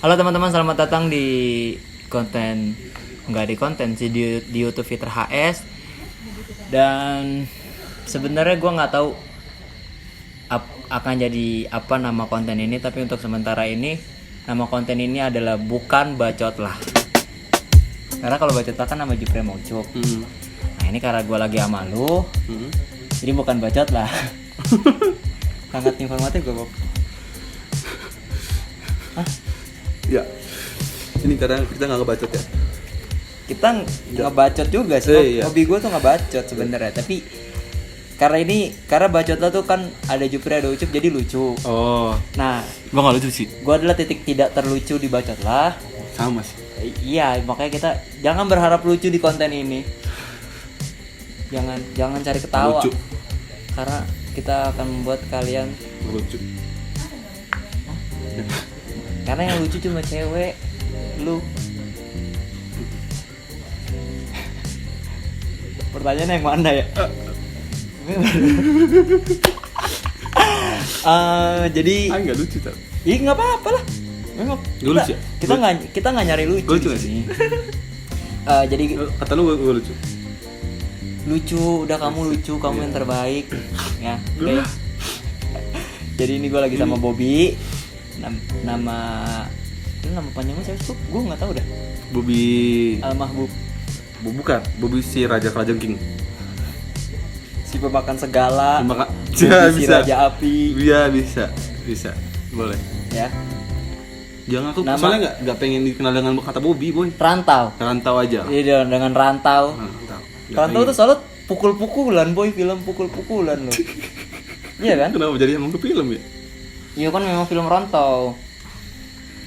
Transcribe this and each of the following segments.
Halo teman-teman, selamat datang di konten sih di YouTube Fitur HS. Dan sebenarnya gue nggak tahu akan jadi apa nama konten ini, tapi untuk sementara ini nama konten ini adalah bukan bacot lah. Karena kalau bacot lah kan nama Jupre Maucuk. Nah ini karena gue lagi sama lu, jadi bukan bacot lah. Sangat informatif gue, Bob. Hah? Ya, ini kadang kita nggak ngebacot ya. Kita ngebacot juga sih. Iya. Hobi gue tuh ngebacot sebenarnya, tapi karena bacot lah tuh kan ada Jupri ada Ucup jadi lucu. Oh, Nah, gua nggak lucu sih. gue adalah titik tidak terlucu di bacot lah. Sama sih. Iya, makanya kita jangan berharap lucu di konten ini. Jangan cari ketawa. Lucu. Karena kita akan membuat kalian, Lucu. karena yang lucu cuma cewek, lu. Pertanyaannya yang mana ya? Jadi Nggak lucu tau. Ih nggak apa-apa lah. Memang Nggak lucu ya? kita nggak nyari lucu. Lucu nggak di sih? sini. Jadi Kata lu gua lucu. lucu, udah kamu lucu, kamu yang terbaik ya. Oke. Jadi ini gue lagi sama Bobby. Nama panjangnya siapa sih? Gue nggak tahu dah. Bobby. Al-Mahbub, Bukan. Bobby si Raja Kalajengking. si pemakan segala, Ya, Bobby si bisa. Raja Api Iya bisa. Boleh. ya. Jangan aku Nama- soalnya nggak pengen dikenal dengan kata Bobby boy. Rantau. Rantau aja. Iya dengan Rantau. Rantau. Rantau tuh selalu pukul-pukulan boy, film pukul-pukulan loh. Iya kan? Kenapa jadi emang ke film ya? Iya kan memang film Rantau.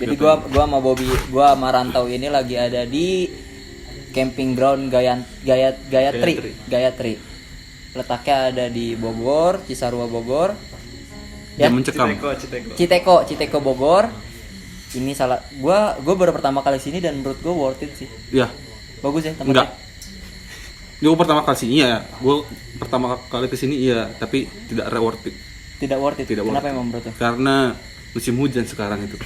Jadi gua sama Bobby, gua sama Rantau ini lagi ada di camping ground Gayatri. Letaknya ada di Bogor, Cisarua Bogor. Ya, Jam mencekam. Citeko Bogor. Ini salah gua baru pertama kali sini dan menurut gua worth it sih. Ya. Bagus ya tempatnya. Enggak. Gue pertama kali sini iya. Gue pertama kali kesini iya, tapi tidak worth it. Tidak worth it. Tidak worth Kenapa it. emang bro tuh? Karena musim hujan sekarang itu.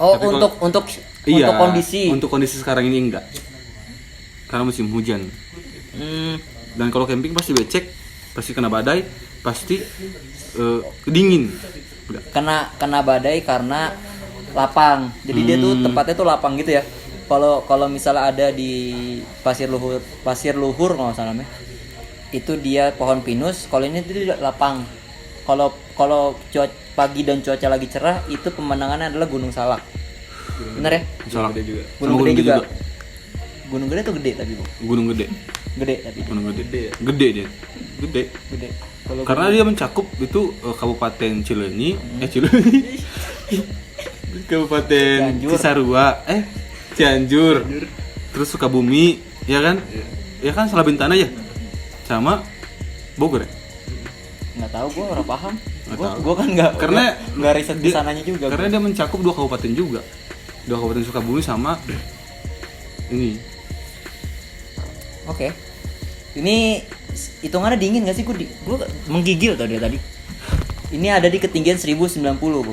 Oh, Tapi untuk Iya. kondisi. Untuk kondisi sekarang ini enggak. Karena musim hujan. Hmm, Dan kalau camping pasti becek, pasti kena badai, pasti dingin. Udah. kena badai karena lapang. Jadi dia tuh tempatnya tuh lapang gitu ya. Kalau misalnya ada di pasir luhur kalau nggak salah namanya, itu dia pohon pinus. Kalau ini tuh tidak lapang. Kalau pagi dan cuaca lagi cerah, itu pemandangannya adalah Gunung Salak. Bener ya? Salak juga. Gunung Sama Gede juga. Gunung Gede tuh gede tapi bu. Gunung Gede. Gede tapi. Gunung Gede. Gede dia. Gede. Gede. Kalau Karena dia mencakup itu Kabupaten Cileunyi, Cileunyi. Kabupaten Cianjur. Cisarua, Cianjur. Terus Sukabumi, ya kan? Ya kan salah Bintana ya? Sama Bogor ya? nggak tahu, gue orang paham. Nggak tahu. Gue kan nggak riset di dia- sananya juga. Karena dia mencakup dua kabupaten juga. Dua kabupaten Sukabumi sama ini. Oke. Ini hitungannya dingin gak sih? Gue menggigil tau dari tadi. Ini ada di ketinggian 1090 bu.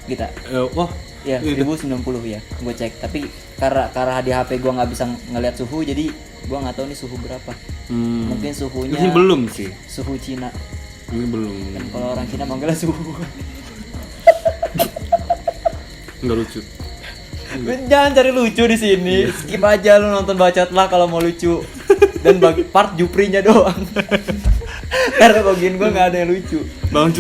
Kita. Wah, Ya itu. 1090 ya. Gue cek. Tapi karena di HP gue nggak bisa ngeliat suhu, jadi gue nggak tahu nih suhu berapa. Mungkin suhunya. Ini belum sih. Suhu Cina. Ini belum. Dan kalau orang Cina manggilnya suhu. Enggak lucu. Jangan cari lucu di sini. Skip aja lu nonton bacot lah kalau mau lucu. Dan bagi part Juprinya doang. Karena bagian gue nggak ada yang lucu. Bang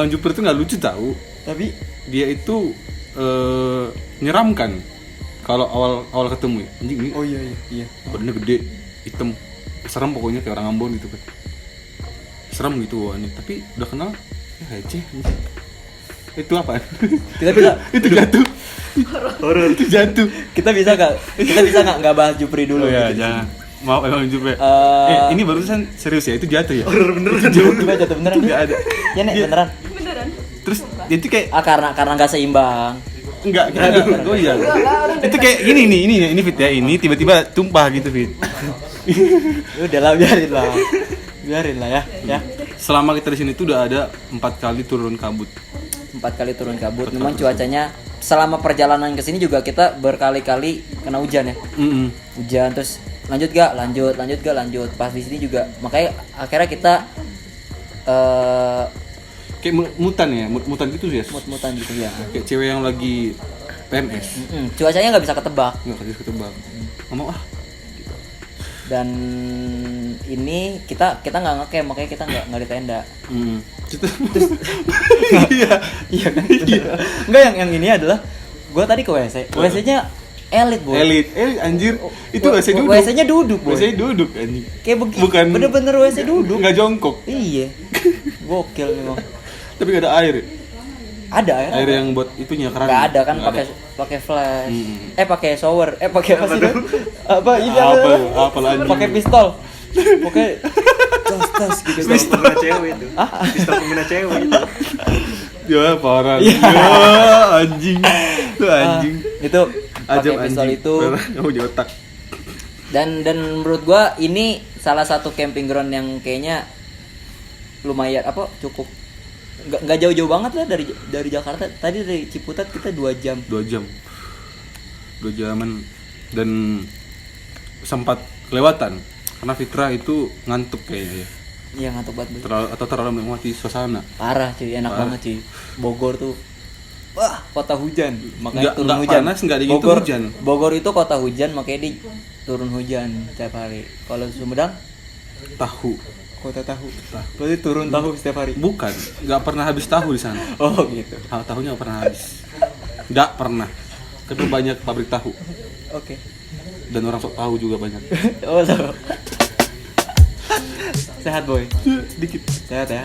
Jupiter tuh nggak lucu tahu. Tapi Dia itu menyeramkan kalau awal ketemu ya. Anjing ini oh iya. badannya gede, hitam, serem pokoknya kayak orang Ambon gitu kan. Serem gitu ini, tapi udah kenal ya receh. Itu apa? Kita bisa Itu jatuh. Horor itu jatuh. kita bisa nggak bahas Jupri dulu. Oh ya, gitu. jangan. Maaf emang Jupiter. Ini barusan serius ya, itu jatuh ya. Horor bener. Gimana jatuh beneran? Itu nggak ada. Ya nek Dia- beneran. Terus itu kayak Karena nggak seimbang. enggak oh iya. Itu kayak gini nih, ini Fit ya, ini tiba-tiba tumpah gitu Fit. Udah lah biarin lah ya. Selama kita di sini tuh udah ada 4 kali turun kabut. 4 kali turun kabut. Memang cuacanya selama perjalanan ke sini juga kita berkali-kali kena hujan ya. Hujan terus lanjut gak lanjut. Pas di sini juga makanya akhirnya kita Kayak mutan ya, mutan gitu ya. mut-mutan gitu ya. Kayak cewek yang lagi PMS. Cuacanya nggak bisa ketebak. Nggak bisa ketebak. Ngomong Dan ini kita nggak ngecamp, makanya kita nggak di tenda. Iya kan? Enggak, yang ini adalah gue tadi ke WC. WC-nya elit, boy. Elit anjir. Itu WC duduk. WC-nya duduk, boy. WC duduk anjing. Kayak Bukan bener-bener WC duduk. Nggak jongkok. Iya. Gokil memang. Tapi nggak ada air. Ada air. Air yang buat itunya keran. Nggak ada kan, Nggak pakai flash. Pakai shower. Pakai apa sih? Apa ini? Apa lagi? Pakai pistol. Pakai tas gitu. Pistol pengguna cewek itu. Pistol pengguna cewek itu. Ya parah. Iya. Ya anjing. Itu anjing. Itu Ajab pakai pistol anjing. itu. Kamu di otak. Dan menurut gua ini salah satu camping ground yang kayaknya lumayan cukup nggak jauh-jauh banget lah dari Jakarta. Tadi dari Ciputat kita 2 jam. 2 jam. 2 jaman dan sempat kelewatan karena Fitra itu ngantuk kayaknya ya. Iya, ngantuk banget. Terlalu menikmati suasana. Parah cuy, enak banget cuy. Bogor tuh wah, kota hujan. Makanya Nggak- turun nggak hujan. panas, nggak dingin tuh hujan. Bogor itu kota hujan, makanya di turun hujan tiap hari. Kalau Sumedang Tahu. kota tahu. Berarti turun tahu setiap hari. Bukan, nggak pernah habis tahu di sana. Oh gitu. Tahunya nggak pernah habis. Nggak pernah. Karena banyak pabrik tahu Oke. dan orang sok tahu juga banyak. Oh, so. Sehat boy. Sedikit. Sehat ya.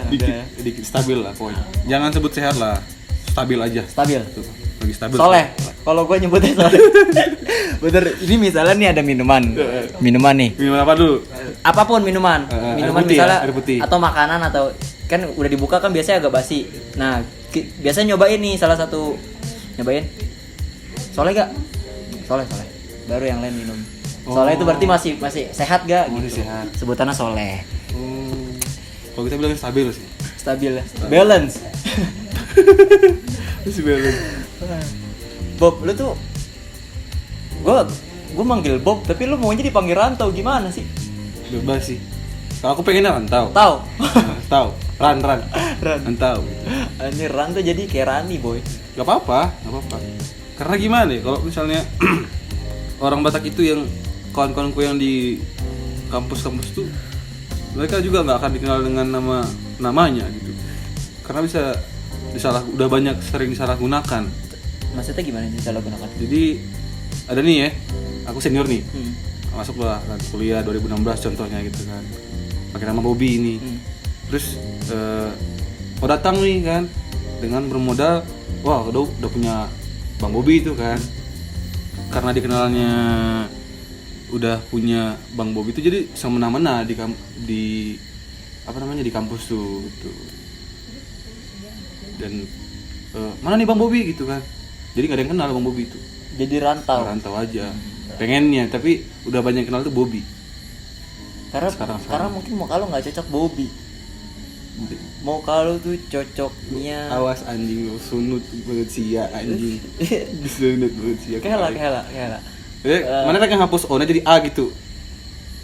Sedikit stabil lah pokoknya. Jangan sebut sehat lah. Stabil aja. Stabil. Tuh, lagi stabil. Soleh. Kalau gue nyebutnya soleh. Bener. Ini misalnya nih ada minuman. Minuman nih. Minum apa dulu? Apapun minuman. Air Minuman putih ya, misalnya air putih. atau makanan atau kan udah dibuka kan biasanya agak basi. Nah, biasanya nyobain nih salah satu nyobain. Soleh gak? Soleh. Baru yang lain minum. Soleh itu berarti masih sehat gak? Masih Gitu. sehat. Sebutannya soleh. Kalau kita bilang stabil sih. Stabil ya. Balance. Masih balance. Bob, lu tuh gue manggil Bob, tapi lu maunya dipanggil Rantau gimana sih? Bebas sih. Kalau aku pengennya rantau. Tahu. Tahu. Ran. Ran. Rantau. Anjir, Rantau jadi kayak Rani, boy. Gak apa-apa. Karena gimana ya, kalau misalnya orang Batak itu yang kawan-kawanku yang di kampus-kampus tuh, mereka juga nggak akan dikenal dengan namanya gitu. Karena bisa udah banyak sering disalahgunakan. Maksudnya gimana sih salah gunakan? Jadi ada nih ya, aku senior nih, Hmm. masuklah kan, kuliah 2016 contohnya gitu kan, pakai nama Bobby ini. Terus mau datang nih kan dengan bermodal, wah udah punya Bang Bobby itu kan, karena dikenalnya udah punya Bang Bobby itu jadi semena-mena di kampus tuh gitu. Dan mana nih Bang Bobby gitu kan, jadi nggak ada yang kenal Bang Bobby itu. Jadi Rantau. Rantau aja pengennya, tapi udah banyak yang kenal tuh Bobby. Karena Sekarang. mungkin muka lu nggak cocok Bobby. Muka lu tuh cocoknya Awas anjing, lu sunut banget sia anjing. Sunut banget sia. kela. Mana kan yang hapus O-nya jadi A gitu.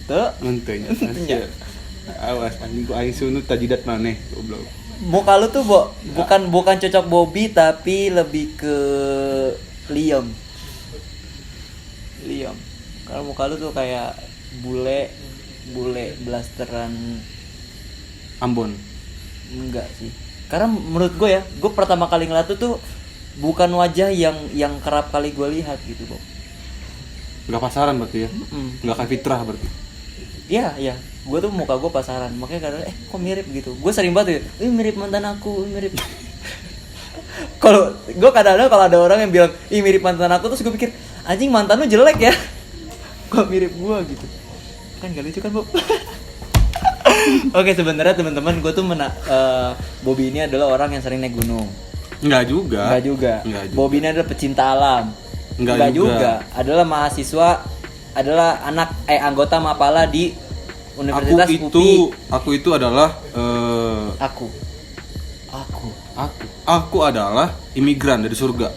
Tuh. Mentenya. Mentenya. Awas anjing, gua aing sunut tajidat maneh goblok. Muka lu tuh bukan cocok Bobby tapi lebih ke Liam. Karena muka lu tuh kayak bule blasteran. Ambon. Enggak sih. Karena menurut gue ya, gue pertama kali ngeliat tuh bukan wajah yang kerap kali gue lihat gitu, Bob. Enggak pasaran berarti ya? Enggak kayak fitrah berarti. Iya. Gue tuh muka gue pasaran, makanya kadang kok mirip gitu. Gue sering banget ya, mirip mantan aku, mirip. Kalau gue kadang-kadang kalau ada orang yang bilang, mirip mantan aku, terus gue pikir, anjing mantan lu jelek ya. Kok mirip gue gitu. Kan gak lucu kan, Bob? Oke, sebenarnya teman-teman, gue tuh Bobby ini adalah orang yang sering naik gunung. Enggak juga. Bobby ini adalah pecinta alam. Enggak juga. Adalah mahasiswa, adalah anggota Mapala di Universitas UPI. Aku itu adalah Aku aku adalah imigran dari surga.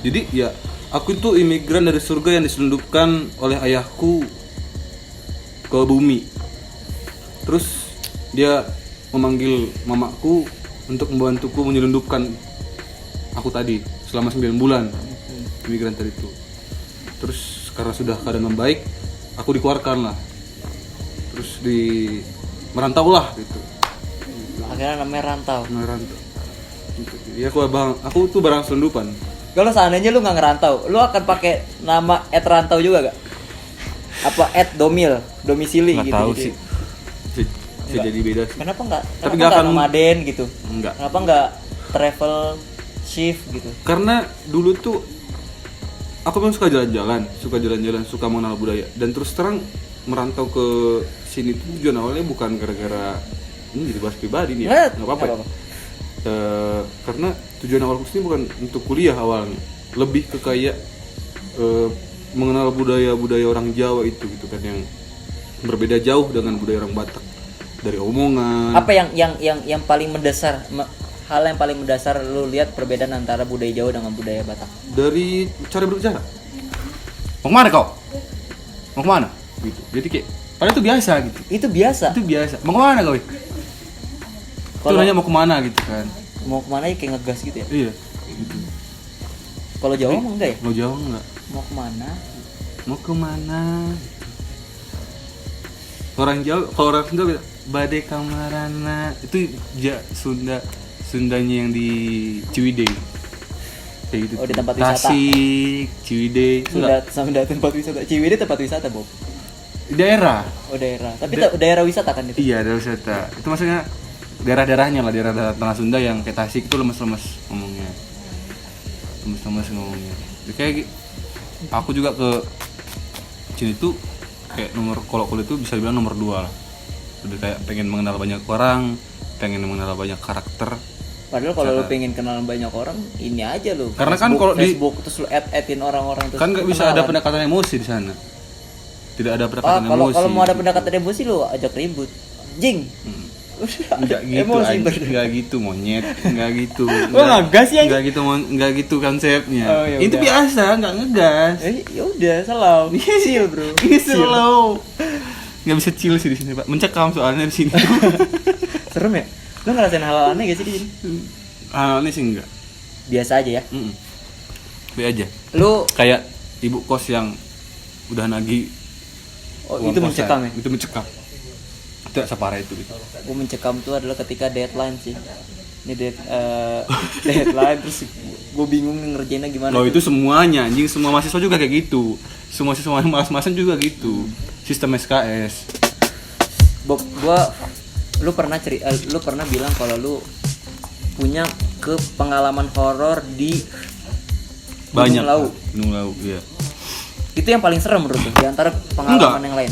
Jadi ya aku itu imigran dari surga yang diselundupkan oleh ayahku ke bumi. Terus dia memanggil mamaku untuk membantuku menyelundupkan aku tadi selama 9 bulan imigran tadi itu. Terus karena sudah keadaan membaik, aku dikeluarkan lah. Terus merantau lah gitu. Akhirnya namanya rantau. Merantau. Ya aku tuh barang selundupan. Kalau seandainya lu nggak ngerantau, lu akan pakai nama @rantau juga gak? Apa @domisili Nggak gitu? tahu gitu. sih. Bisa jadi beda sih. Kenapa nggak? Tapi Kenapa nggak nggak akan- nomaden gitu? Enggak. Kenapa nggak travel shift gitu? Karena dulu tuh aku memang suka jalan-jalan, suka mengenal budaya. Dan terus terang merantau ke sini tuh tujuan awalnya bukan gara-gara ini jadi bahas pribadi nih ya. Nggak apa-apa. Ya. Karena tujuan awal kesini bukan untuk kuliah awalnya, lebih ke kayak mengenal budaya orang Jawa itu gitu kan, yang berbeda jauh dengan budaya orang Batak dari omongan. Apa yang paling mendasar, hal yang paling mendasar lu lihat perbedaan antara budaya Jawa dengan budaya Batak? Dari cara berbicara. Mau kemana kau? Mau kemana? Gitu. Jadi kayak padahal itu biasa gitu. Itu biasa. Itu biasa. Mau kemana kau? Itu nanya mau kemana gitu kan. Mau kemana ya kayak ngegas gitu ya? Iya. Gitu. Kalau Jawa mah enggak ya? Mau jauh enggak? Mau kemana? Mau kemana? Orang Jawa, kalau orang Sunda bilang badai kamarana. Itu Sundanya yang di Ciwidey. Kayak gitu. Oh, di tempat wisata. Tasik, Ciwidey. Sunda tempat wisata. Ciwidey tempat wisata, Bob. Di daerah. Oh, daerah. Tapi daerah wisata kan itu? Iya, daerah wisata. Itu maksudnya daerah-daerahnya lah, daerah tengah Sunda yang kayak Tasik itu lemes-lemes ngomongnya. Jadi kayak aku juga ke sini tuh kayak kalau kuliah itu bisa dibilang nomor 2 lah. Udah kayak pengen mengenal banyak orang, pengen mengenal banyak karakter. Padahal kalau lu pengen kenal banyak orang, ini aja lu. Karena kan Facebook, kalau di- Facebook terus lu add-in orang-orang terus Kan nggak bisa ada pendekatan emosi di sana. Tidak ada pendekatan emosi. Kalau mau ada pendekatan emosi lu ajak ribut. Jing. Enggak gitu, Emosi enggak gitu monyet, enggak gitu. Oh, ngegas ya? Enggak gitu konsepnya. Oh, ya Itu udah. biasa, enggak ngegas. Ya udah, salah. Chill, Bro. Ini slow. Enggak bisa chill sih di sini, Pak. Mencekam soalnya di sini. Serem ya? Lu ngerasain hal aneh gak sih di sini? Ini sih enggak. Biasa aja ya. Be aja. Lu Kayak ibu kos yang udah nagih. itu mencekam ya? Itu mencekam. Tidak separah itu gitu. Gue mencekam tuh adalah ketika deadline sih. Ini deadline terus gue bingung nih ngerjainnya gimana. Loh itu semuanya anjing, semua mahasiswa juga kayak gitu. Semua siswa malas-malasan juga gitu. Sistem SKS. Bob, lu pernah bilang kalau lu punya pengalaman horor di Banyak. Gunung Lawu. Iya. Itu yang paling serem menurut lu di antara pengalaman yang lain.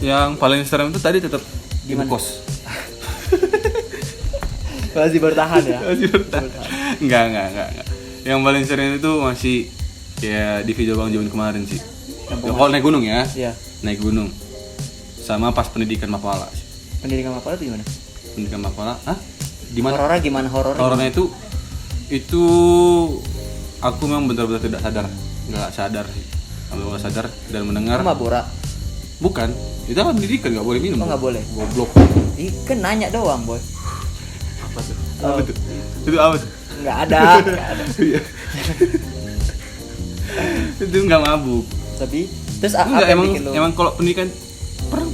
Yang paling serem itu tadi tetap ibu Gimana? kos. Masih bertahan ya. Enggak. Yang paling serem itu masih ya di video Bang Jamin kemarin sih. Ya, kalau naik gunung ya. Iya. Naik gunung. Sama pas pendidikan Mapala sih. Pendidikan apa itu gimana? Pendidikan Mapala, di mana? Horornya gimana horornya? Horornya itu aku memang benar-benar tidak sadar. Enggak sadar sih. Kalau nggak sadar dan mendengar. Sama Bora. Bukan. Itu kan pendidikan nggak boleh minum. Oh, nggak boleh. Goblok. Ih, kan nanya doang, Boy. Apa tuh? Oh. Apa tuh? Itu apa tuh? Nggak ada. Iya. Itu nggak mabuk. Tapi terus Enggak, apa yang bikin lu? emang kalau pendidikan pernah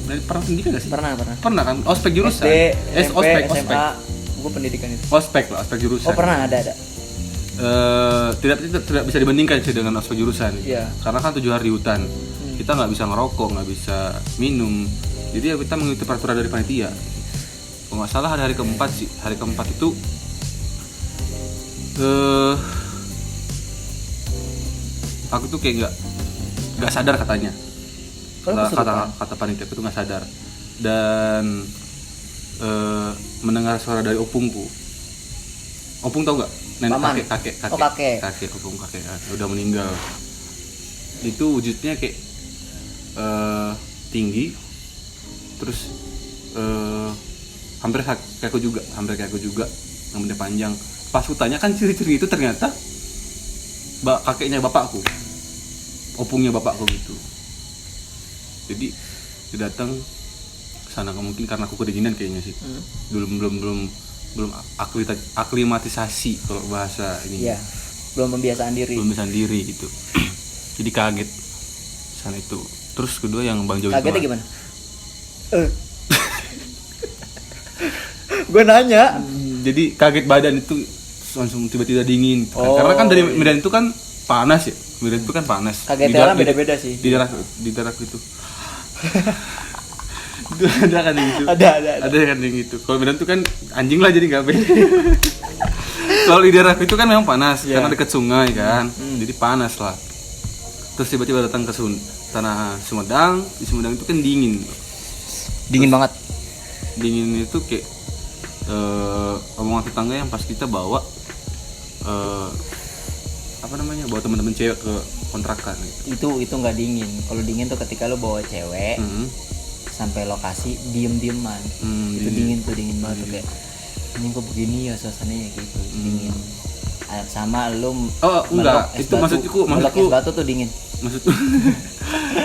pendidikan nggak sih? Pernah. Kan? Ospek jurusan. SD, SMP, ospek. SMA, gue pendidikan itu. Ospek lah, ospek jurusan. Oh, pernah ada. Tidak bisa dibandingkan sih dengan ospek jurusan. Iya. Karena kan 7 hari di hutan. Kita nggak bisa ngerokok, nggak bisa minum. Jadi ya kita mengikuti peraturan dari panitia. Kalau nggak salah hari keempat sih. Hari keempat itu aku tuh kayak nggak sadar katanya. Kata panitia itu nggak sadar dan mendengar suara dari opungku. Opung tau nggak? Nenek Paman. kakek. Oh, kakek. Opung kakek udah meninggal. Itu wujudnya kayak tinggi, terus hampir kayak aku juga, rambutnya panjang. Pas aku tanya kan ciri-ciri itu ternyata kakeknya bapakku, opungnya bapakku gitu. Jadi dia datang ke sana, mungkin karena aku kedinginan kayaknya sih. Belum aklimatisasi kalau bahasa ini. Iya. Belum pembiasaan diri gitu. Jadi kaget sana itu. Terus kedua yang Bang Jowi kagetnya gimana? Gue nanya. Jadi kaget badan itu langsung tiba-tiba dingin gitu kan. Karena kan dari Medan itu kan panas ya. Medan itu kan panas. Kagetnya orang beda-beda sih. Di daerah itu. Itu ada kan yang gitu. Ada kan yang gitu. Kalau Medan itu kan anjing lah jadi nggak beda. Kalau di daerah itu kan memang panas karena dekat sungai kan. Jadi panas lah. Terus tiba-tiba datang ke tanah Sumedang. Di Sumedang itu kan dingin. Dingin banget. Dingin itu kayak omongan tetangga yang pas kita bawa bawa teman-teman cewek ke kontrakan gitu. Itu nggak dingin. Kalau dingin tuh ketika lo bawa cewek sampai lokasi diem-dieman. Itu dingin banget tuh kayak ini kok begini ya suasananya gitu. Dingin. Sama lo enggak, itu maksudku es batu tuh dingin.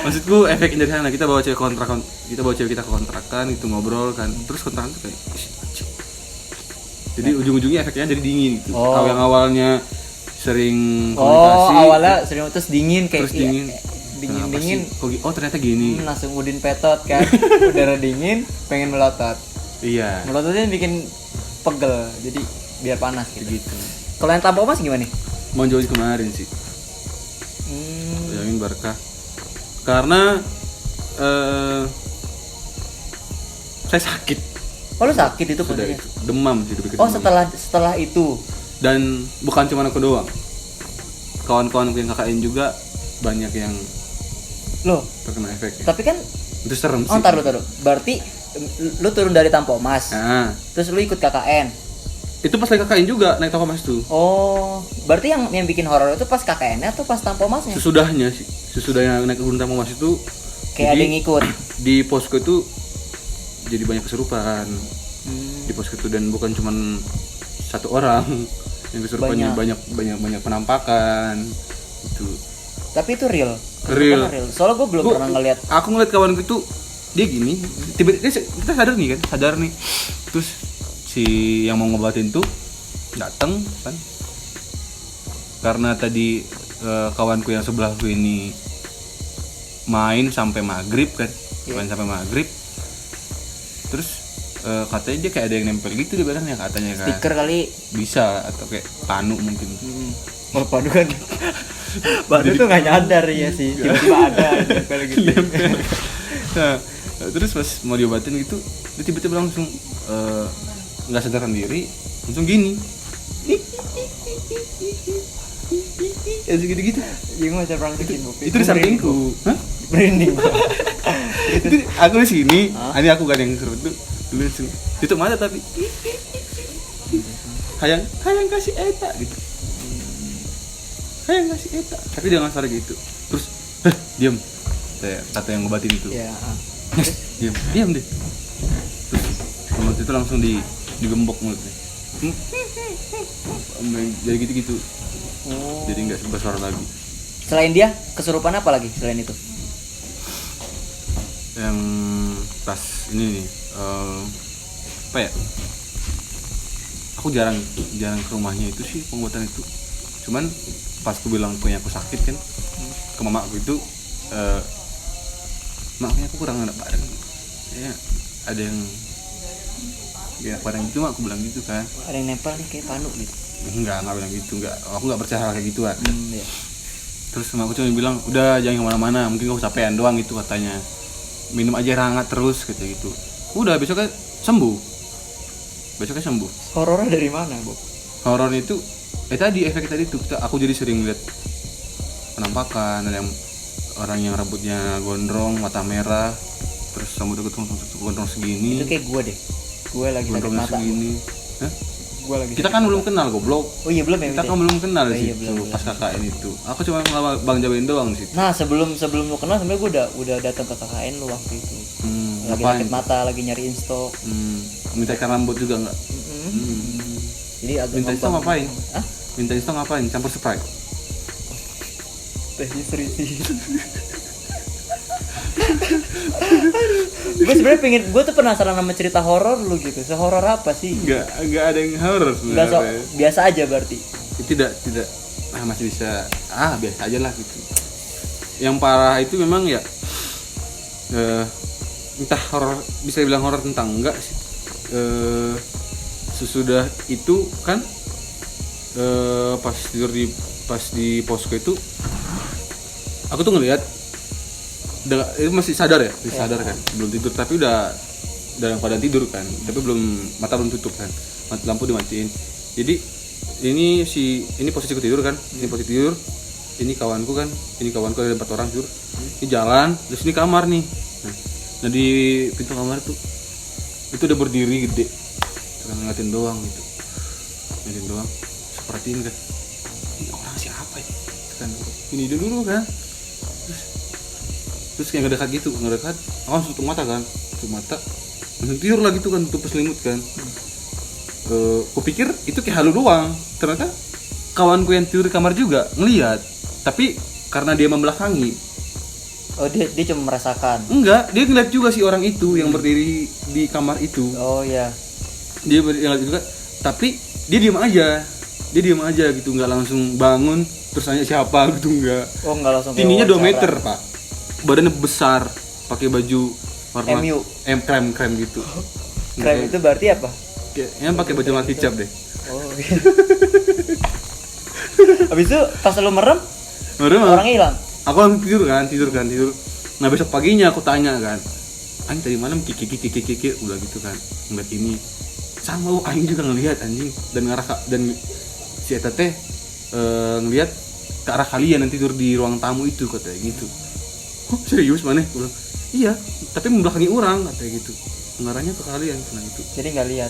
Maksudku efeknya dari sana, kita bawa cewek kita ke kontrakan itu ngobrol kan. Terus kontrakan tuh kayak jadi ujung-ujungnya efeknya jadi dingin gitu. Kalau yang awalnya sering komunikasi. Awalnya sering terus dingin kayak terus dingin. Dingin. Ternyata gini. Langsung udin petot kan. Udara dingin, pengen melotot. Iya. Melototnya bikin pegel. Jadi biar panas gitu. Kalau yang Tampo Mas gimana nih? Mau jauh kemarin sih. Bayangin Barkah. Karena saya sakit. Oh lu sakit itu sudah kondisinya? itu. Demam sih lebih ke Oh demam. setelah itu. Dan bukan cuma aku doang. Kawan-kawan yang KKN juga banyak yang Loh, terkena efeknya. tapi kan Itu serem sih. taruh. Berarti lu turun dari Tampo Mas. Nah, Terus lu ikut KKN. itu pas lagi KKN juga naik Tampo Mas tuh. Oh, berarti yang bikin horor itu pas KKN-nya atau pas Tampo Masnya? Sesudahnya sih. Sesudahnya naik ke Gunung Tampo Mas itu Kayak ada yang ngikut. Di posko itu jadi banyak kesurupan. Di posko itu dan bukan cuma satu orang yang kesurupannya banyak penampakan itu. Tapi itu real. Real. Soalnya gue belum pernah ngeliat. Aku ngeliat kawan itu dia gini, tiba-tiba kita sadar nih. Terus si yang mau ngobatin tuh datang kan. Karena tadi kawanku yang sebelahku ini main sampai maghrib kan. Main sampai maghrib. Terus katanya dia kayak ada yang nempel gitu di badannya katanya kan. Stiker kali. Bisa atau kayak panu mungkin. Oh panu kan. Panu tuh nggak nyadar ya sih. Tiba-tiba ada nempel gitu. Nah, terus pas mau diobatin gitu, dia tiba-tiba langsung nggak sadarkan diri, langsung gini. Kayak gitu-gitu. Iya gue macam orang bikin. Itu di sampingku. Hah? Merinding. Itu aku di sini, ini aku gak ada yang seru tuh. Dulu di sini. Tutup mata tapi hayang kasih eta gitu. Hayang kasih eta. Tapi dia nggak suara gitu. Terus, diam. Kata yang ngobatin itu. Iya. Diam deh. Terus mulut itu langsung digembok mulutnya. Jadi gitu-gitu. Oh. Jadi nggak bersuara lagi. Selain dia, kesurupan apa lagi selain itu? Yang pas ini nih, apa ya? Aku jarang ke rumahnya itu sih pengobatan itu. Cuman pas aku bilang punya aku sakit kan, ke mamaku itu, maknya aku kurang enak badan. Ya ada yang enak badan gitu, mak aku bilang gitu kan. Ada yang nempel nih kayak panu gitu. Enggak bilang gitu, aku nggak percaya hal kayak gituan. Iya. Terus sama aku cuma bilang, udah jangan kemana-mana, mungkin kau kecapean doang gitu katanya. Minum aja air hangat terus kayak gitu. Udah besoknya sembuh. Horornya dari mana, Bob? Horornya itu, tadi efek tadi tuh, aku jadi sering lihat penampakan, ada yang orang yang rambutnya gondrong, mata merah, terus rambutnya gondrong segini. Itu kayak gue deh. Gue lagi sakit gondrongnya mata. segini. Hah? Kita kan belum kenal goblok. Oh iya belum ya. Kita kan belum kenal iya, sih belum. pas KKN itu. Aku cuma kenal Bang Jawain doang sih. Nah sebelum lu kenal sebenarnya gue udah datang ke KKN lu waktu itu. Lagi Ngapain? sakit mata, lagi nyariin stok. Minta ikan rambut juga nggak? Jadi agak Minta stok ngapain? Hah? Minta stok ngapain? Campur Sprite. tehnya serius. Gue sebenarnya pengen, gue tuh penasaran sama cerita horor lu gitu. Sehoror apa sih? Enggak ada yang horor Enggak, sebenarnya. biasa aja berarti. Tidak masih bisa biasa aja lah gitu. Yang parah itu memang ya entah horor, bisa bilang horor tentang enggak sih. Sesudah itu kan pas di posko itu aku tuh ngelihat itu masih sadar ya, sadar kan, belum tidur tapi udah dalam keadaan tidur kan, tapi mata belum tutup kan, lampu dimatiin. Jadi ini posisiku tidur kan, ini posisi tidur, ini kawanku ada 4 orang tidur, ini jalan, terus ini kamar nih. Nah di pintu kamar tuh itu udah berdiri gede, ngeliatin doang gitu, perhatiin kan, ini orang siapa ya? Kan ini dulu kan, terus kayak ngedekat gitu, aku langsung tutup mata, langsung tidur lagi tuh kan, tutup selimut kan. Kupikir itu kayak halu doang, ternyata kawanku yang tidur di kamar juga ngelihat, tapi karena dia membelakangi. Oh dia cuma merasakan. Enggak, dia ngeliat juga si orang itu yang berdiri di kamar itu. Oh iya. Dia ngeliat juga, tapi dia diam aja gitu, nggak langsung bangun terus nanya siapa gitu, enggak. Oh nggak langsung. Tingginya 2 meter pak, badannya besar, pakai baju warna MU. krem gitu. Krem itu berarti apa? Yang pakai baju warna hijab deh. Oh iya. Habis itu pas lu merem orangnya hilang. Aku langsung tidur. Nah besok paginya aku tanya kan, Aing tadi malam kiki udah gitu kan, ngeliat ini sama Aing juga ngelihat anjing, dan si eta teh ngelihat ke arah kalian yang tidur di ruang tamu itu katanya gitu. Oh serius mana? Aku bilang iya, tapi membelakangi orang katanya gitu, mengarahnya ke kalian karena itu. Jadi nggak lihat.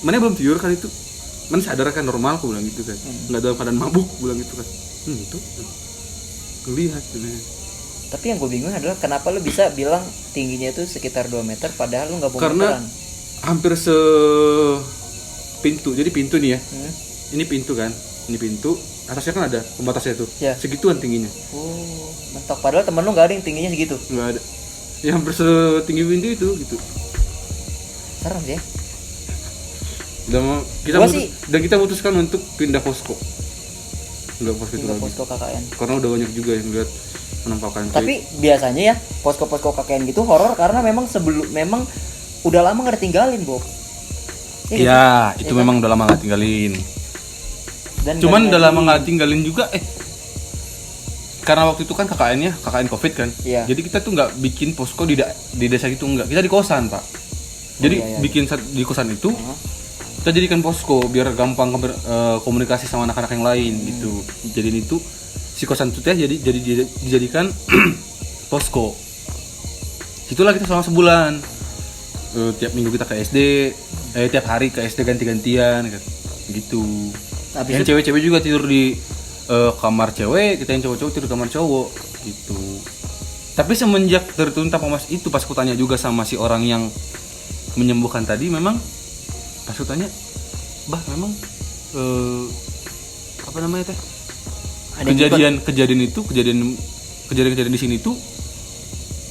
Mana belum tidur kan itu, mana sadar kan normal, aku bilang gitu kan, nggak dalam keadaan mabuk, aku bilang gitu kan. Itu lihat sebenarnya. Tapi yang gue bingung adalah kenapa lu bisa bilang tingginya itu sekitar 2 meter padahal lu nggak bohong. Karena hampir pintu. Jadi pintu nih ya. Ini pintu kan. Ini pintu. Atasnya kan ada pembatasnya tuh. Ya. Segituan tingginya. Oh, mentok. Padahal temen lu nggak ada yang tingginya segitu. Nggak ada. Ya hampir setinggi pintu itu gitu. Serem sih ya. Dan kita memutuskan untuk pindah posko. Enggak posko itu lagi. Posko KKN. Karena udah banyak juga yang lihat penampakan. Tapi biasanya ya posko-posko KKN gitu horor karena memang memang udah lama nggak ditinggalin, Bob. Iya, itu memang udah lama nggak tinggalin. Dan cuman udah lama nggak tinggalin juga, karena waktu itu kan KKN COVID kan. Iya. Jadi kita tuh nggak bikin posko di desa itu, enggak. Kita di kosan pak. Jadi bikin di kosan itu. Kita jadikan posko biar gampang komunikasi sama anak-anak yang lain gitu. Jadi itu si kosan itu jadi dijadikan posko. Itulah kita selama sebulan. Tiap minggu kita ke SD, tiap hari ke SD ganti-gantian gitu. Yang cewek-cewek juga tidur di kamar cewek, kita yang cowok-cowok tidur di kamar cowok gitu. Tapi semenjak tertuntas Mas itu, pas aku tanya juga sama si orang yang menyembuhkan tadi, memang pas aku tanya, bah memang apa namanya teh, kejadian di sini tuh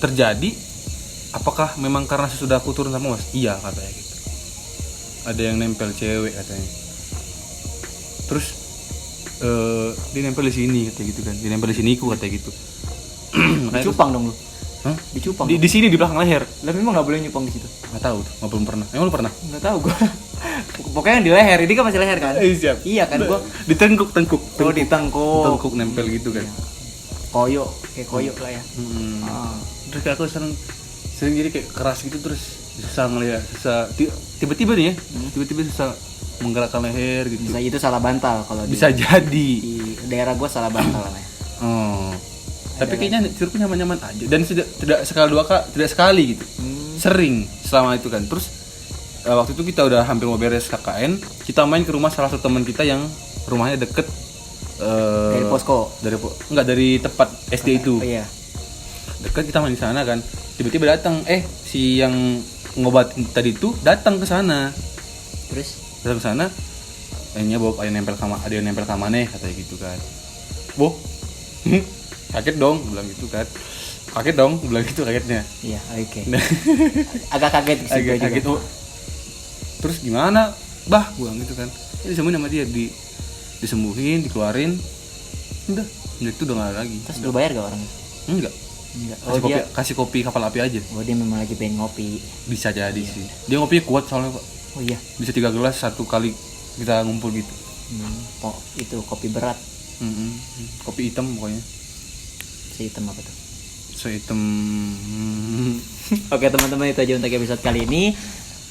terjadi, apakah memang karena sesudah aku turun sama Mas? Iya katanya gitu. Ada yang nempel cewek katanya. Terus dia nempel di sini katanya gitu kan, dia nempel di sini katanya gitu. Dicupang dong lu. Hah? Dicupang. Di sini di belakang leher. Lah memang nggak boleh nyupang di situ. Nggak tahu, nggak belum pernah. Emang lu pernah? Nggak tahu gua. Pokoknya yang di leher, ini kan masih leher kan? Siap. Iya kan gua. Ditengkuk. Oh ditengkuk. Tengkuk nempel gitu kan. Koyo, kayak koyo lah ya. Terus aku sering jadi kayak keras gitu, terus susah ngeliat, tiba-tiba nih ya, tiba-tiba susah menggerakkan leher gitu. Bisa itu salah bantal kalau bisa jadi. Di daerah gua salah bantal namanya. Oh. Tapi kayaknya curugnya nyaman-nyaman aja, dan tidak sekali gitu. Sering selama itu kan. Terus waktu itu kita udah hampir mau beres KKN, kita main ke rumah salah satu teman kita yang rumahnya deket dari posko. Dari tempat SD itu. Oh, iya. Deket, kita main di sana kan. Tiba-tiba datang si yang ngobatin tadi itu datang ke sana. Terus datang ke sana, akhirnya bawa ada yang nempel kamar nih katanya gitu kan. kaget dong bilang gitu kan, kaget dong bilang gitu kagetnya. Iya, oke. Agak kaget sih Agak gue juga. kaget, oh terus gimana bah gua gitu kan, disembuhin sama dia, disembuhin dikeluarin, udah itu udah nggak ada lagi. Terus lu bayar gak orangnya? Enggak, Enggak. kasih kopi kapal api aja. Oh dia memang lagi pengen ngopi. Bisa jadi sih, dia ngopinya kuat soalnya Pak, Oh iya. bisa 3 gelas satu kali kita ngumpul gitu. Itu kopi berat. Kopi hitam pokoknya, Sehitam apa tuh? sehitam. Oke teman-teman, itu aja untuk episode kali ini.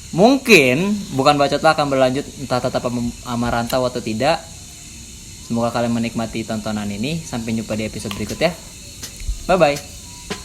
Mungkin bukan bacotlah akan berlanjut entah tetap amarantau atau tidak. Semoga kalian menikmati tontonan ini. Sampai jumpa di episode berikutnya. Bye bye.